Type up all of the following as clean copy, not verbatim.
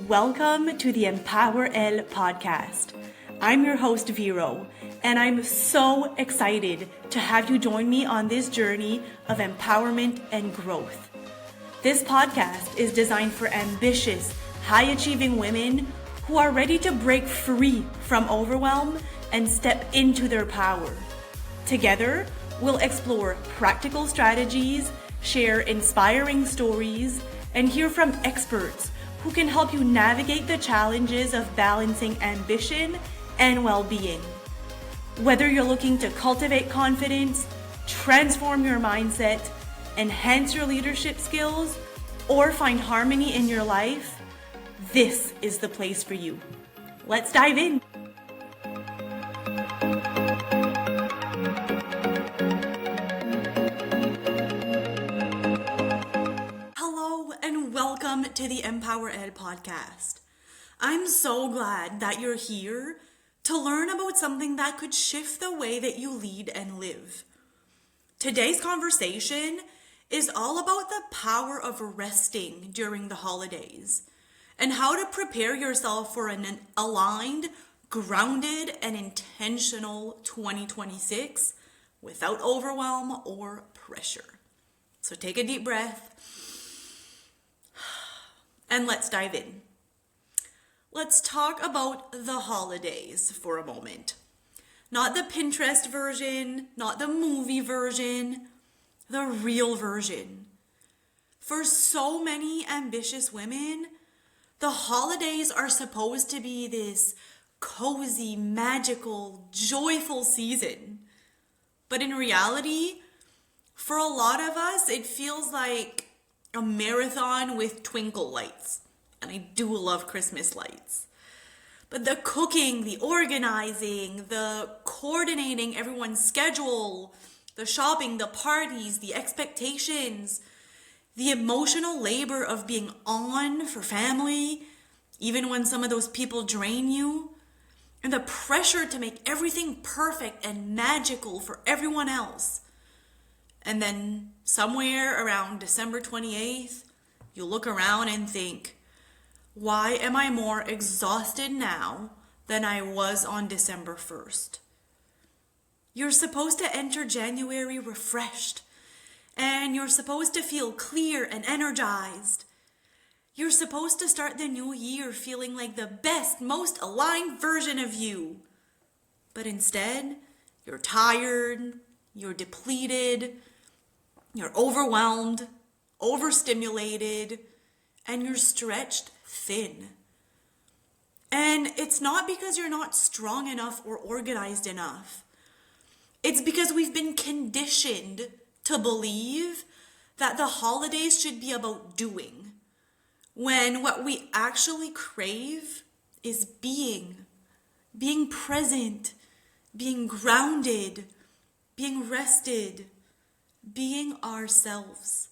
Welcome to the Empower El podcast. I'm your host, Vero, and I'm so excited to have you join me on this journey of empowerment and growth. This podcast is designed for ambitious, high-achieving women who are ready to break free from overwhelm and step into their power. Together, we'll explore practical strategies, share inspiring stories, and hear from experts who can help you navigate the challenges of balancing ambition and well-being. Whether you're looking to cultivate confidence, transform your mindset, enhance your leadership skills, or find harmony in your life, this is the place for you. Let's dive in. Welcome to the Empower Ed podcast. I'm so glad that you're here to learn about something that could shift the way that you lead and live. Today's conversation is all about the power of resting during the holidays and how to prepare yourself for an aligned, grounded, and intentional 2026 without overwhelm or pressure. So take a deep breath. And let's dive in. Let's talk about the holidays for a moment. Not the Pinterest version, not the movie version, the real version. For so many ambitious women, the holidays are supposed to be this cozy, magical, joyful season. But in reality, for a lot of us, it feels like a marathon with twinkle lights. And I do love Christmas lights. But the cooking, the organizing, the coordinating everyone's schedule, the shopping, the parties, the expectations, the emotional labor of being on for family, even when some of those people drain you, and the pressure to make everything perfect and magical for everyone else. And then somewhere around December 28th, you look around and think, why am I more exhausted now than I was on December 1st? You're supposed to enter January refreshed, and you're supposed to feel clear and energized. You're supposed to start the new year feeling like the best, most aligned version of you. But instead, you're tired, you're depleted, you're overwhelmed, overstimulated, and you're stretched thin. And it's not because you're not strong enough or organized enough. It's because we've been conditioned to believe that the holidays should be about doing, when what we actually crave is being present, being grounded, being rested, being ourselves.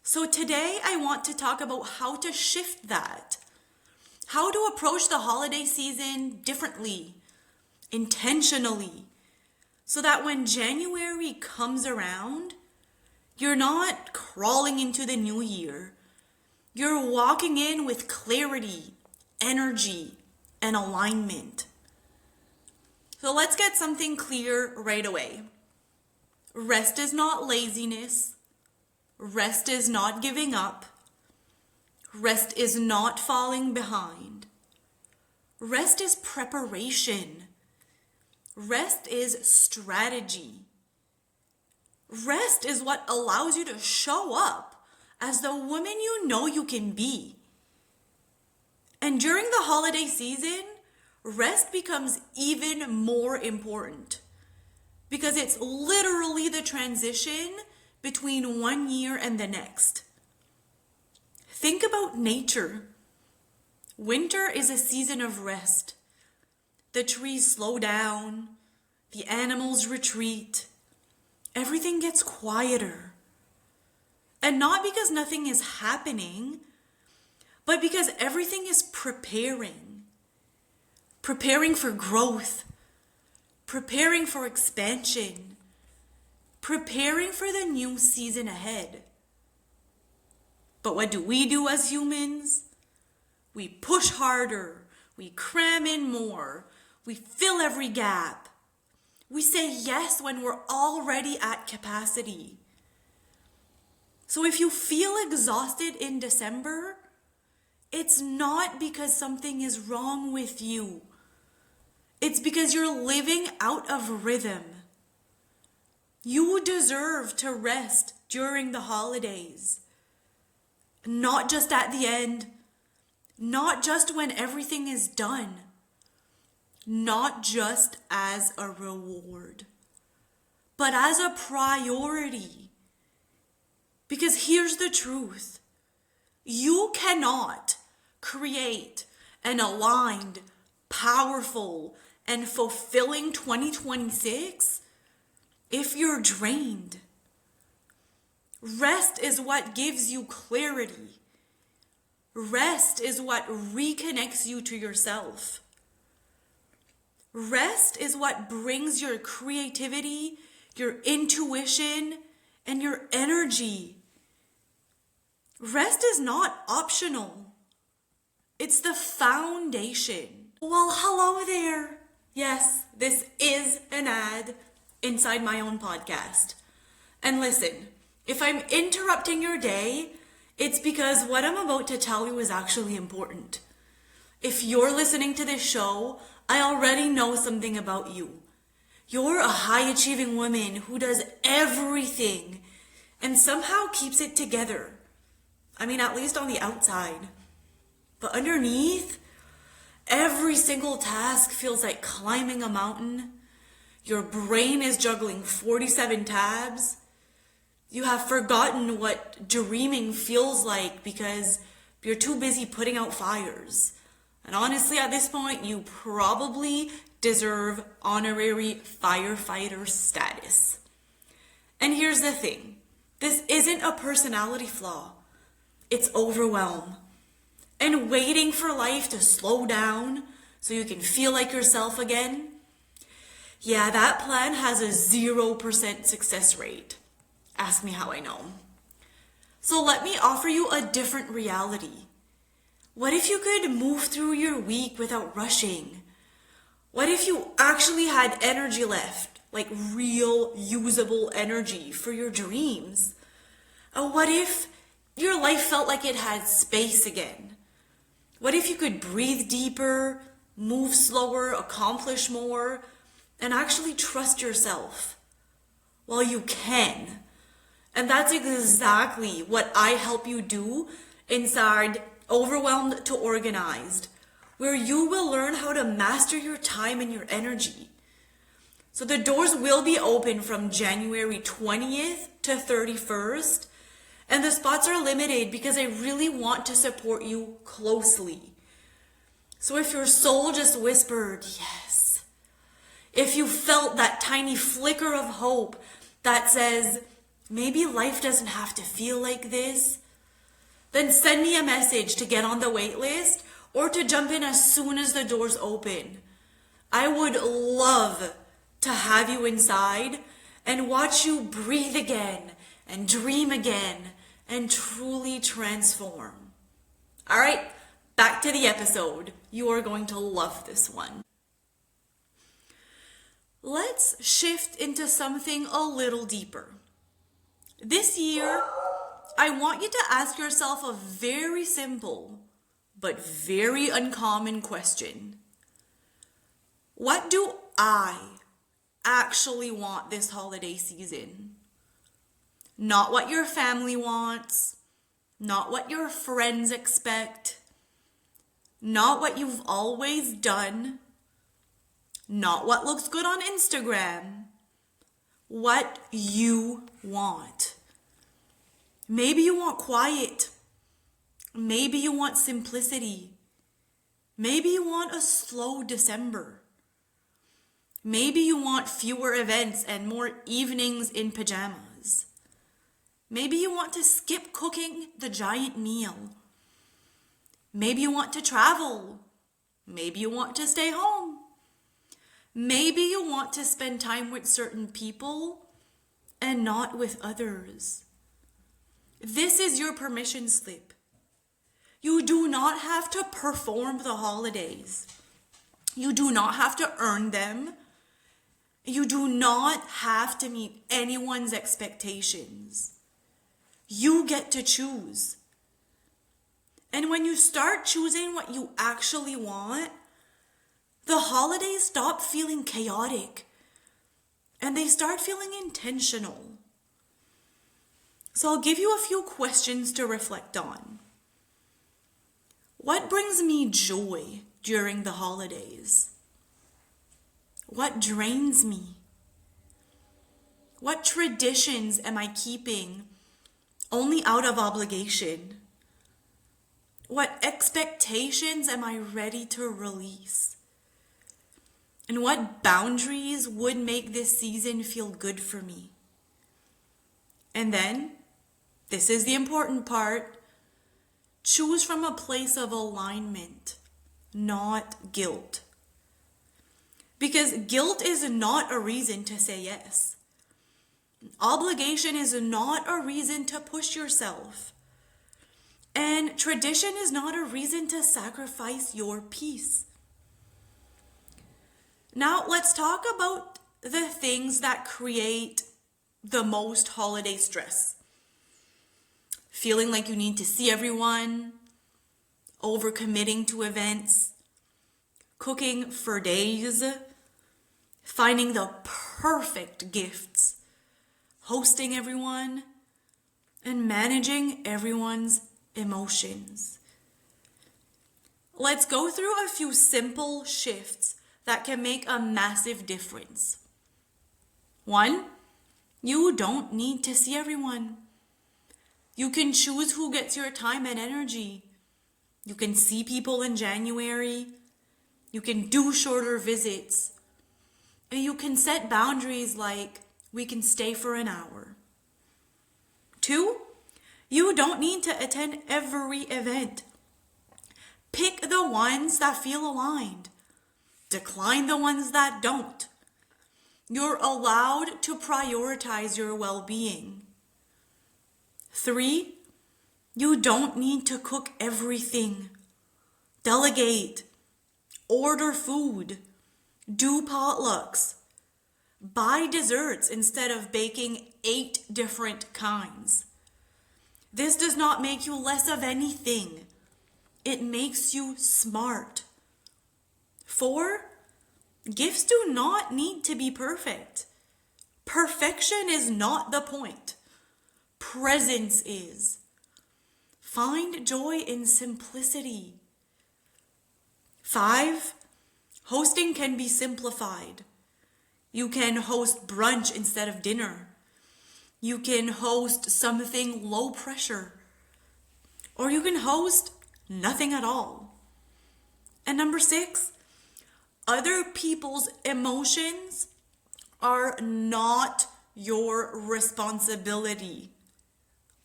So today I want to talk about how to shift that, how to approach the holiday season differently, intentionally, so that when January comes around, you're not crawling into the new year. You're walking in with clarity, energy, and alignment. So let's get something clear right away. Rest is not laziness. Rest is not giving up. Rest is not falling behind. Rest is preparation. Rest is strategy. Rest is what allows you to show up as the woman you know you can be. And during the holiday season, rest becomes even more important, because it's literally the transition between one year and the next. Think about nature. Winter is a season of rest. The trees slow down, the animals retreat, everything gets quieter. And not because nothing is happening, but because everything is preparing for growth, preparing for expansion, preparing for the new season ahead. But what do we do as humans? We push harder. We cram in more. We fill every gap. We say yes when we're already at capacity. So if you feel exhausted in December, it's not because something is wrong with you. It's because you're living out of rhythm. You deserve to rest during the holidays. Not just at the end. Not just when everything is done. Not just as a reward. But as a priority. Because here's the truth. You cannot create an aligned, powerful, and fulfilling 2026 if you're drained. Rest is what gives you clarity. Rest is what reconnects you to yourself. Rest is what brings your creativity, your intuition, and your energy. Rest is not optional. It's the foundation. Well, hello there. Yes, this is an ad inside my own podcast. And listen, if I'm interrupting your day, it's because what I'm about to tell you is actually important. If you're listening to this show, I already know something about you. You're a high-achieving woman who does everything and somehow keeps it together. I mean, at least on the outside. But underneath, every single task feels like climbing a mountain. Your brain is juggling 47 tabs. You have forgotten what dreaming feels like because you're too busy putting out fires. And honestly, at this point, you probably deserve honorary firefighter status. And here's the thing. This isn't a personality flaw. It's overwhelm. And waiting for life to slow down so you can feel like yourself again. Yeah, that plan has a 0% success rate. Ask me how I know. So let me offer you a different reality. What if you could move through your week without rushing? What if you actually had energy left, like real usable energy for your dreams? What if your life felt like it had space again? What if you could breathe deeper, move slower, accomplish more, and actually trust yourself? Well, you can. And that's exactly what I help you do inside Overwhelmed to Organized, where you will learn how to master your time and your energy. So the doors will be open from January 20th to 31st, and the spots are limited because I really want to support you closely. So if your soul just whispered, yes, if you felt that tiny flicker of hope that says, maybe life doesn't have to feel like this, then send me a message to get on the wait list or to jump in as soon as the doors open. I would love to have you inside and watch you breathe again and dream again and truly transform. All right, back to the episode. You are going to love this one. Let's shift into something a little deeper. This year, I want you to ask yourself a very simple but very uncommon question. What do I actually want this holiday season? Not what your family wants, not what your friends expect, not what you've always done, not what looks good on Instagram. What you want. Maybe you want quiet. Maybe you want simplicity. Maybe you want a slow December. Maybe you want fewer events and more evenings in pajamas. Maybe you want to skip cooking the giant meal. Maybe you want to travel. Maybe you want to stay home. Maybe you want to spend time with certain people and not with others. This is your permission slip. You do not have to perform the holidays. You do not have to earn them. You do not have to meet anyone's expectations. You get to choose. And when you start choosing what you actually want, the holidays stop feeling chaotic and they start feeling intentional. So I'll give you a few questions to reflect on. What brings me joy during the holidays? What drains me? What traditions am I keeping only out of obligation? What expectations am I ready to release? And what boundaries would make this season feel good for me? And then, this is the important part, choose from a place of alignment, not guilt. Because guilt is not a reason to say yes. Obligation is not a reason to push yourself. And tradition is not a reason to sacrifice your peace. Now let's talk about the things that create the most holiday stress. Feeling like you need to see everyone, overcommitting to events, cooking for days, finding the perfect gifts, hosting everyone, and managing everyone's emotions. Let's go through a few simple shifts that can make a massive difference. 1, you don't need to see everyone. You can choose who gets your time and energy. You can see people in January. You can do shorter visits. And you can set boundaries like, we can stay for an hour. 2, you don't need to attend every event. Pick the ones that feel aligned. Decline the ones that don't. You're allowed to prioritize your well-being. 3, you don't need to cook everything. Delegate. Order food. Do potlucks. Buy desserts instead of baking 8 different kinds. This does not make you less of anything. It makes you smart. 4, gifts do not need to be perfect. Perfection is not the point. Presence is. Find joy in simplicity. 5, hosting can be simplified. You can host brunch instead of dinner. You can host something low pressure. Or you can host nothing at all. And number 6, other people's emotions are not your responsibility.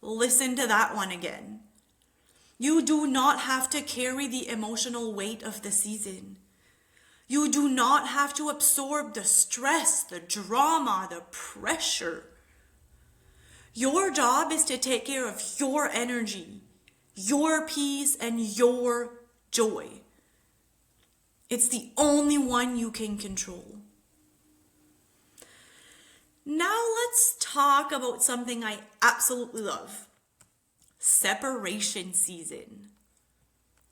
Listen to that one again. You do not have to carry the emotional weight of the season. You do not have to absorb the stress, the drama, the pressure. Your job is to take care of your energy, your peace, and your joy. It's the only one you can control. Now let's talk about something I absolutely love. Separation season.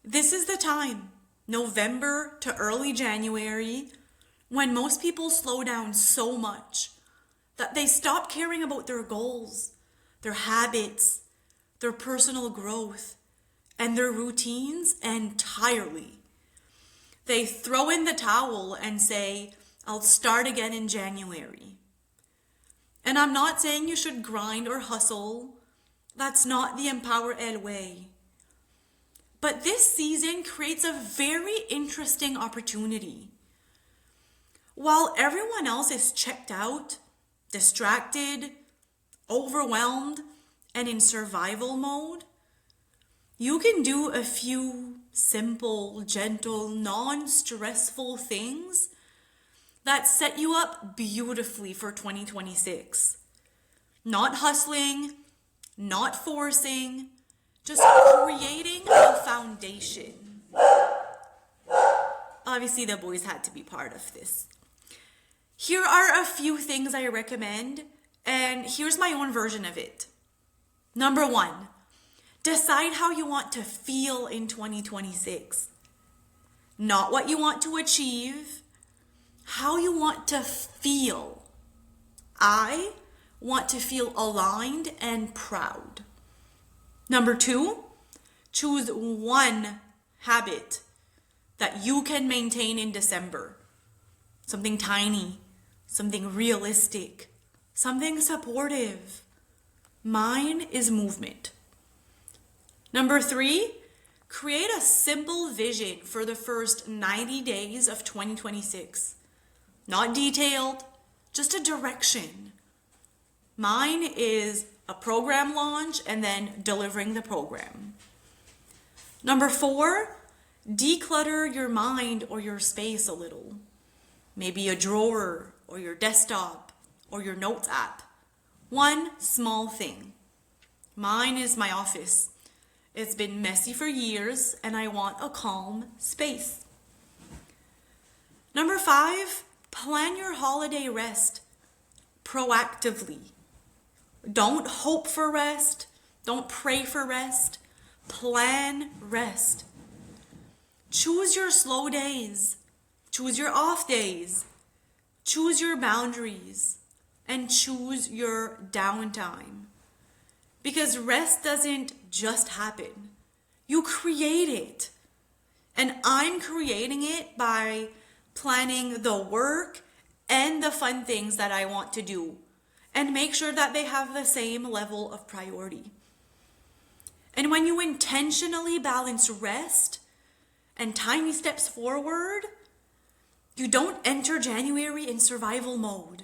This is the time, November to early January, when most people slow down so much that they stop caring about their goals, their habits, their personal growth, and their routines entirely. They throw in the towel and say, I'll start again in January. And I'm not saying you should grind or hustle. That's not the Empower Ed way. But this season creates a very interesting opportunity. While everyone else is checked out, distracted, overwhelmed, and in survival mode, you can do a few simple, gentle, non-stressful things that set you up beautifully for 2026. Not hustling, not forcing, just creating a foundation. Obviously, the boys had to be part of this. Here are a few things I recommend, and here's my own version of it. Number 1, decide how you want to feel in 2026. Not what you want to achieve, how you want to feel. I want to feel aligned and proud. Number 2, choose one habit that you can maintain in December. Something tiny, something realistic, something supportive. Mine is movement. Number 3, create a simple vision for the first 90 days of 2026. Not detailed, just a direction. Mine is a program launch and then delivering the program. Number 4, declutter your mind or your space a little. Maybe a drawer or your desktop or your notes app. One small thing. Mine is my office. It's been messy for years and I want a calm space. Number 5, plan your holiday rest proactively. Don't hope for rest. Don't pray for rest. Plan rest. Choose your slow days. Choose your off days. Choose your boundaries. And choose your downtime. Because rest doesn't just happen. You create it. And I'm creating it by planning the work and the fun things that I want to do. And make sure that they have the same level of priority. And when you intentionally balance rest and tiny steps forward, you don't enter January in survival mode.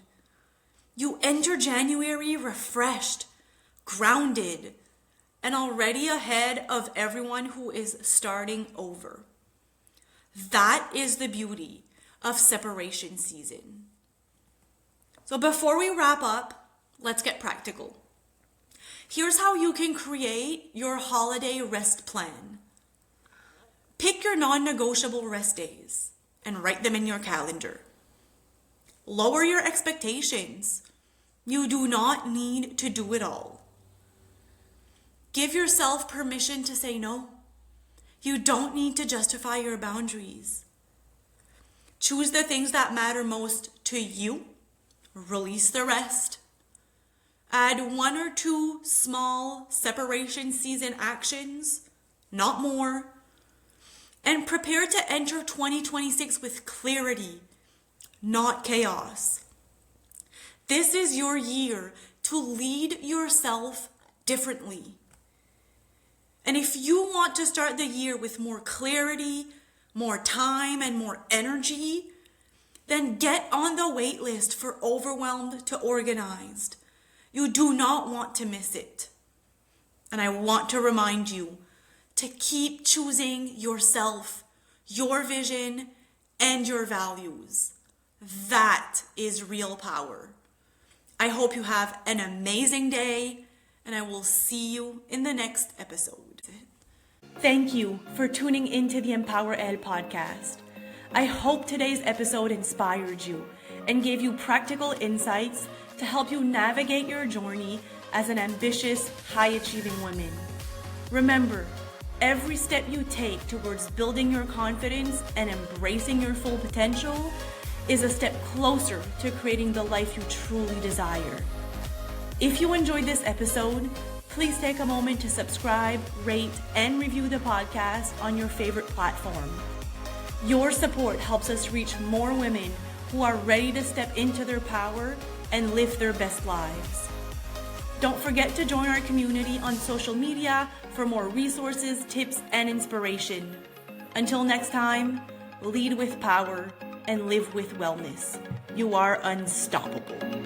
You enter January refreshed, grounded, and already ahead of everyone who is starting over. That is the beauty of separation season. So before we wrap up, let's get practical. Here's how you can create your holiday rest plan. Pick your non-negotiable rest days and write them in your calendar. Lower your expectations. You do not need to do it all. Give yourself permission to say no. You don't need to justify your boundaries. Choose the things that matter most to you. Release the rest. Add 1 or 2 small separation season actions, not more. And prepare to enter 2026 with clarity, not chaos. This is your year to lead yourself differently. And if you want to start the year with more clarity, more time, and more energy, then get on the wait list for Overwhelmed to Organized. You do not want to miss it. And I want to remind you to keep choosing yourself, your vision, and your values. That is real power. I hope you have an amazing day, and I will see you in the next episode. Thank you for tuning into the Empower Elle podcast. I hope today's episode inspired you and gave you practical insights to help you navigate your journey as an ambitious, high-achieving woman. Remember, every step you take towards building your confidence and embracing your full potential is a step closer to creating the life you truly desire. If you enjoyed this episode, please take a moment to subscribe, rate, and review the podcast on your favorite platform. Your support helps us reach more women who are ready to step into their power and live their best lives. Don't forget to join our community on social media for more resources, tips, and inspiration. Until next time, lead with power and live with wellness. You are unstoppable.